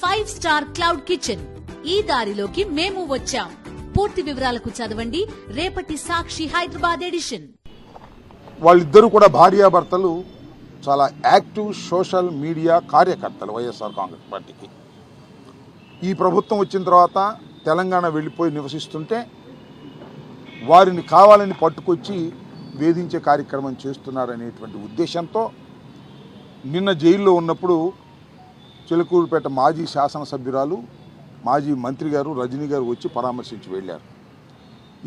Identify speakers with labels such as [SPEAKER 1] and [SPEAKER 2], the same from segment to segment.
[SPEAKER 1] 5 star cloud kitchen. ఈ దారిలోకి మేము వచ్చాం. పూర్తి వివరాలకు చదవండి రేపటి సాక్షి హైదరాబాద్ ఎడిషన్.
[SPEAKER 2] వాళ్ళిద్దరూ కూడా భార్యాభర్తలు చాలా యాక్టివ్ సోషల్ మీడియా కార్యకర్తలు వైఎస్ఆర్ కాంగ్రెస్ పార్టీకి. ఈ ప్రభుత్వం వచ్చిన తర్వాత తెలంగాణ వెళ్ళిపోయి నివసిస్తుంటే వారిని కావాలని పట్టుకొచ్చి వేధించే కార్యక్రమం చేస్తున్నారనేటువంటి ఉద్దేశంతో నిన్న జైల్లో ఉన్నప్పుడు చిలకూరుపేట మాజీ శాసనసభ్యురాలు మాజీ మంత్రి గారు రజనీ గారు వచ్చి పరామర్శించి వెళ్ళారు.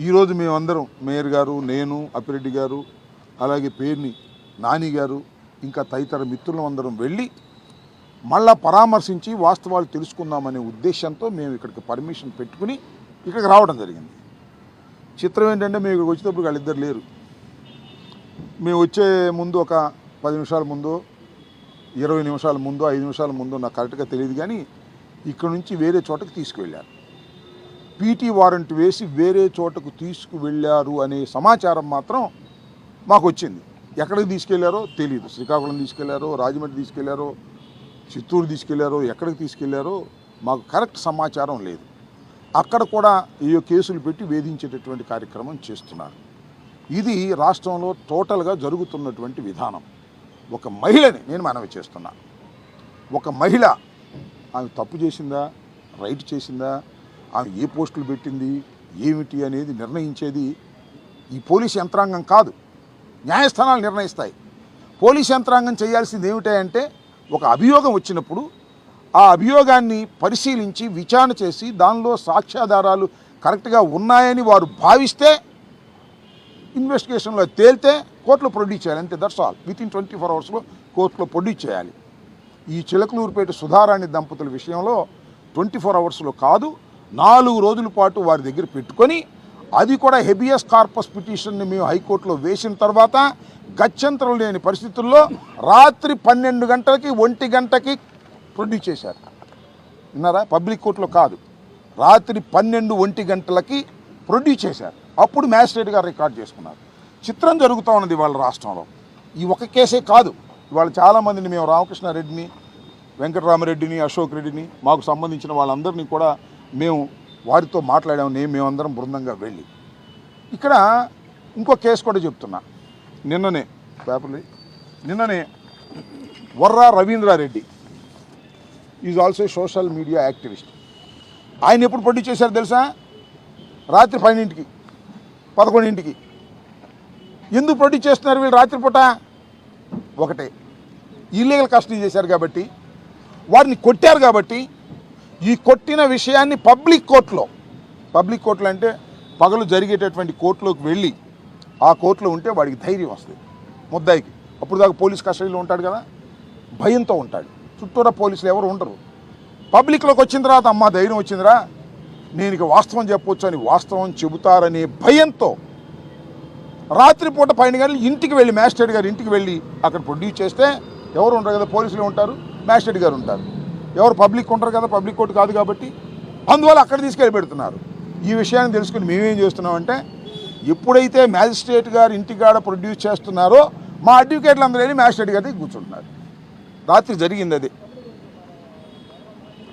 [SPEAKER 2] ఈరోజు మేమందరం మేయర్ గారు, నేను, అప్పిరెడ్డి గారు, అలాగే పేర్ని నాని గారు, ఇంకా తదితర మిత్రులందరం వెళ్ళి మళ్ళా పరామర్శించి వాస్తవాలు తెలుసుకుందామనే ఉద్దేశంతో మేము ఇక్కడికి పర్మిషన్ పెట్టుకుని ఇక్కడికి రావడం జరిగింది. చిత్రం ఏంటంటే మేము ఇక్కడికి వచ్చేటప్పుడు వాళ్ళిద్దరు లేరు. మేము వచ్చే ముందు ఒక 10 నిమిషాల ముందు, 20 నిమిషాల ముందు, 5 నిమిషాల ముందు నాకు కరెక్ట్గా తెలియదు, కానీ ఇక్కడ నుంచి వేరే చోటకు తీసుకువెళ్ళారు. పీటీ వారెంట్ వేసి వేరే చోటకు తీసుకువెళ్ళారు అనే సమాచారం మాత్రం మాకు వచ్చింది. ఎక్కడికి తీసుకెళ్లారో తెలియదు. శ్రీకాకుళం తీసుకెళ్లారో, రాజమండ్రి తీసుకెళ్లారో, చిత్తూరు తీసుకెళ్లారో, ఎక్కడికి తీసుకెళ్లారో మాకు కరెక్ట్ సమాచారం లేదు. అక్కడ కూడా ఏ కేసులు పెట్టి వేధించేటటువంటి కార్యక్రమం చేస్తున్నారు. ఇది రాష్ట్రంలో టోటల్గా జరుగుతున్నటువంటి విధానం. ఒక మహిళని నేను మనవి చేస్తున్నా. ఒక మహిళ ఆమె తప్పు చేసిందా, రైట్ చేసిందా, ఆమె ఏ పోస్టులు పెట్టింది, ఏమిటి అనేది నిర్ణయించేది ఈ పోలీస్ యంత్రాంగం కాదు, న్యాయస్థానాలు నిర్ణయిస్తాయి. పోలీస్ యంత్రాంగం చేయాల్సింది ఏమిటంటే ఒక అభియోగం వచ్చినప్పుడు ఆ అభియోగాన్ని పరిశీలించి విచారణ చేసి దానిలో సాక్ష్యాధారాలు కరెక్ట్గా ఉన్నాయని వారు భావిస్తే, ఇన్వెస్టిగేషన్లో తేలితే కోర్టులో ప్రొడ్యూస్ చేయాలి. అంతే, దట్స్ ఆల్. వితిన్ 24 అవర్స్లో కోర్టులో ప్రొడ్యూస్ చేయాలి. ఈ చిలకలూరుపేట సుధారాణి దంపతుల విషయంలో 24 అవర్స్లో కాదు, 4 రోజుల పాటు వారి దగ్గర పెట్టుకొని, అది కూడా హెబియస్ కార్పస్ పిటిషన్ని మేము హైకోర్టులో వేసిన తర్వాత గత్యంతరం లేని పరిస్థితుల్లో రాత్రి 12 గంటలకి 1 గంటకి ప్రొడ్యూస్ చేశారు. విన్నారా? పబ్లిక్ కోర్టులో కాదు, రాత్రి 12-1 గంటలకి ప్రొడ్యూస్ చేశారు. అప్పుడు మ్యాజిస్ట్రేట్ గారు రికార్డ్ చేసుకున్నారు. చిత్రం జరుగుతూ ఉన్నది వాళ్ళ రాష్ట్రంలో. ఈ ఒక కేసే కాదు, ఇవాళ చాలామందిని మేము రామకృష్ణారెడ్డిని, వెంకటరామరెడ్డిని, అశోక్ రెడ్డిని, మాకు సంబంధించిన వాళ్ళందరినీ కూడా మేము వారితో మాట్లాడాము. మేమందరం బృందంగా వెళ్ళి ఇక్కడ ఇంకో కేసు కూడా చెప్తున్నా. నిన్ననే Varra Ravindra Reddy is also social media activist. ఆయన ఎప్పుడు ప్రొడ్యూస్ చేశారు తెలుసా? రాత్రి 12ంటికి 11ంటికి. ఎందుకు ప్రొడ్యూస్ చేస్తున్నారు వీళ్ళు రాత్రిపూట? ఒకటే, ఇల్లీగల్ కస్టడీ చేశారు కాబట్టి, వారిని కొట్టారు కాబట్టి. ఈ కొట్టిన విషయాన్ని పబ్లిక్ కోర్టులో అంటే పగలు జరిగేటటువంటి కోర్టులోకి వెళ్ళి ఆ కోర్టులో ఉంటే వాడికి ధైర్యం వస్తుంది ముద్దాయికి. అప్పుడు దాకా పోలీస్ కస్టడీలో ఉంటాడు కదా, భయంతో ఉంటాడు. చుట్టూరా పోలీసులు ఎవరు ఉండరు. పబ్లిక్లోకి వచ్చిన తర్వాత అమ్మ ధైర్యం వచ్చిందిరా, నేను ఇక వాస్తవం చెప్పొచ్చు అని వాస్తవం చెబుతారనే భయంతో రాత్రిపూట 12 గంటలు ఇంటికి వెళ్ళి, మ్యాజిస్ట్రేట్ గారు ఇంటికి వెళ్ళి అక్కడ ప్రొడ్యూస్ చేస్తే ఎవరు ఉంటారు కదా, పోలీసులు ఉంటారు, మ్యాజిస్ట్రేట్ గారు ఉంటారు. ఎవరు పబ్లిక్ ఉంటారు కదా, పబ్లిక్ కోర్టు కాదు కాబట్టి. అందువల్ల అక్కడ తీసుకెళ్ళి పెడుతున్నారు. ఈ విషయాన్ని తెలుసుకుని మేమేం చేస్తున్నామంటే, ఎప్పుడైతే మ్యాజిస్ట్రేట్ గారు ఇంటికాడ ప్రొడ్యూస్ చేస్తున్నారో మా అడ్వకేట్లు అందరూ వెళ్ళి మ్యాజిస్ట్రేట్ గారి దగ్గర కూర్చుంటున్నారు. రాత్రి జరిగింది అది.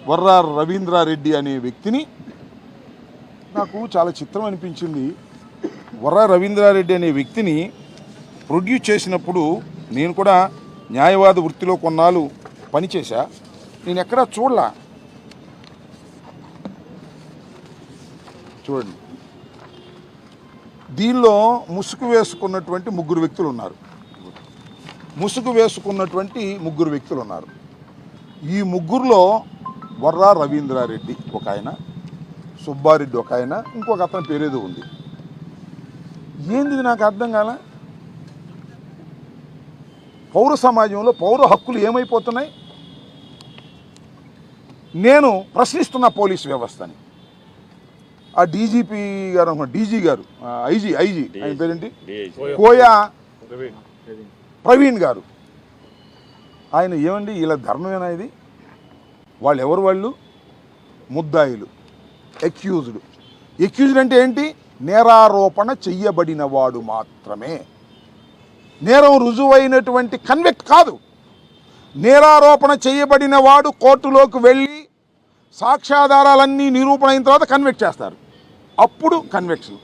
[SPEAKER 2] వర్రా రవీంద్రారెడ్డి అనే వ్యక్తిని నాకు చాలా చిత్రం అనిపించింది. వర్రా రవీంద్రారెడ్డి అనే వ్యక్తిని ప్రొడ్యూస్ చేసినప్పుడు నేను కూడా న్యాయవాద వృత్తిలో కొన్నాళ్ళు పనిచేశా. నేను ఎక్కడా చూడలా. చూడండి, దీనిలో ముసుగు వేసుకున్నటువంటి 3 వ్యక్తులు ఉన్నారు. ఈ ముగ్గురులో వర్రా రవీంద్రారెడ్డి ఒక ఆయన, సుబ్బారెడ్డి ఒక ఆయన, ఇంకొక అతని పేరేదో ఉంది. ఏంది నాకు అర్థం కాల. పౌర సమాజంలో పౌర హక్కులు ఏమైపోతున్నాయి? నేను ప్రశ్నిస్తున్న పోలీస్ వ్యవస్థని. ఆ డీజీపీ గారు, ఐజీ ఆయన పేరేంటి, కోయా ప్రవీణ్ గారు, ఆయన ఏమండి ఇలా ధర్మమేనా ఇది? వాళ్ళు ఎవరు? వాళ్ళు ముద్దాయిలు, ఎక్యూజ్డ్ అంటే ఏంటి? నేరారోపణ చెయ్యబడిన వాడు మాత్రమే. నేరం రుజువైనటువంటి కన్విక్ట్ కాదు. నేరారోపణ చేయబడిన వాడు కోర్టులోకి వెళ్ళి సాక్ష్యాధారాలన్నీ నిరూపణ అయిన తర్వాత కన్వెక్ట్ చేస్తారు, అప్పుడు కన్వెక్షన్.